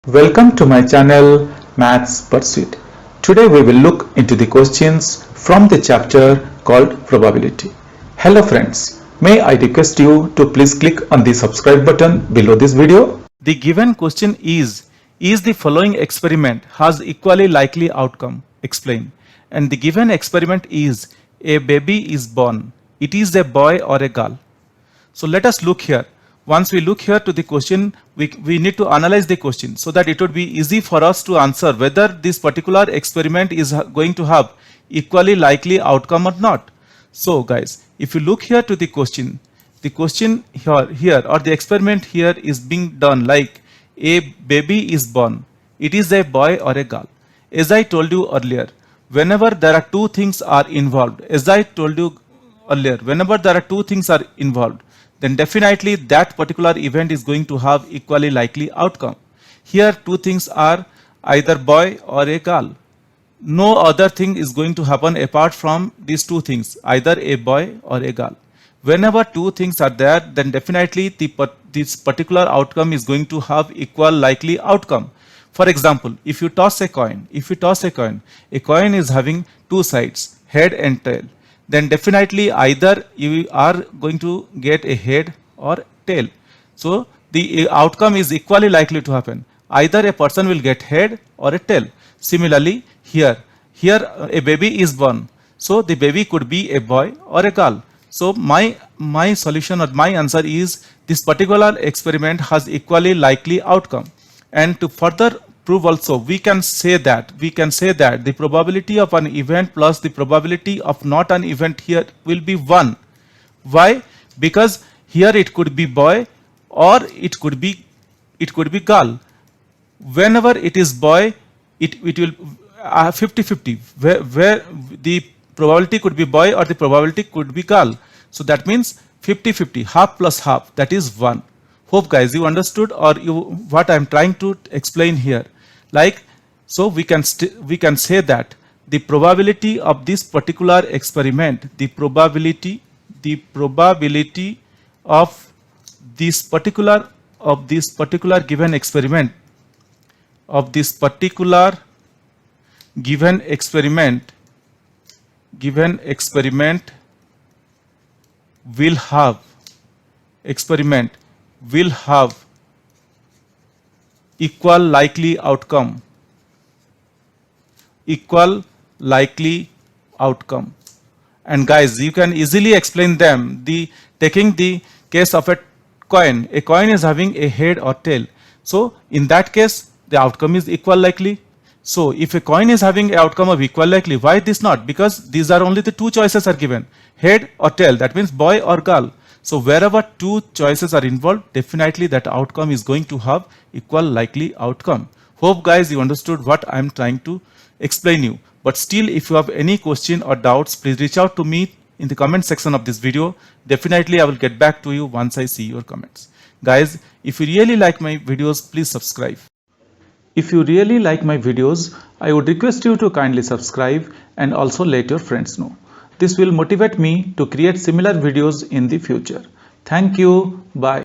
Welcome to my channel Maths Pursuit. Today we will look into the questions from the chapter called Probability. Hello friends, may I request you to please click on the subscribe button below this video. The given question is the following experiment has equally likely outcome? Explain. And the given experiment is a baby is born. It is a boy or a girl. So let us look here. Once we look here to the question, we need to analyze the question so that it would be easy for us to answer whether this particular experiment is going to have equally likely outcome or not. So guys, if you look here to the question here or the experiment here is being done like a baby is born. It is a boy or a girl. As I told you earlier, whenever there are two things are involved, then definitely that particular event is going to have equally likely outcome. Here two things are either boy or a girl. No other thing is going to happen apart from these two things, either a boy or a girl. Whenever two things are there, then definitely this particular outcome is going to have equal likely outcome. For example, if you toss a coin, a coin is having two sides, head and tail. Then definitely either you are going to get a head or tail. So the outcome is equally likely to happen. Either a person will get head or a tail. Similarly, here a baby is born. So the baby could be a boy or a girl. So my solution or my answer is this particular experiment has equally likely outcome. And to further prove also, we can say that the probability of an event plus the probability of not an event here will be 1. Why? Because here it could be boy or it could be girl. Whenever it is boy, it will 50-50 where the probability could be boy or the probability could be girl. So that means 50-50, half plus half, that is 1. Hope guys you understood or what I am trying to explain here. Like, so we can say that the probability of this particular experiment, the probability of this particular given experiment, will have equal likely outcome. And guys, you can easily explain them. Taking the case of a coin is having a head or tail. So in that case, the outcome is equal likely. So if a coin is having an outcome of equal likely, why this not? Because these are only the two choices are given, head or tail. That means boy or girl. So wherever two choices are involved, definitely that outcome is going to have equal likely outcome. Hope guys you understood what I am trying to explain you. But still, if you have any question or doubts, please reach out to me in the comment section of this video. Definitely I will get back to you once I see your comments. Guys, if you really like my videos, please subscribe. If you really like my videos, I would request you to kindly subscribe and also let your friends know. This will motivate me to create similar videos in the future. Thank you. Bye.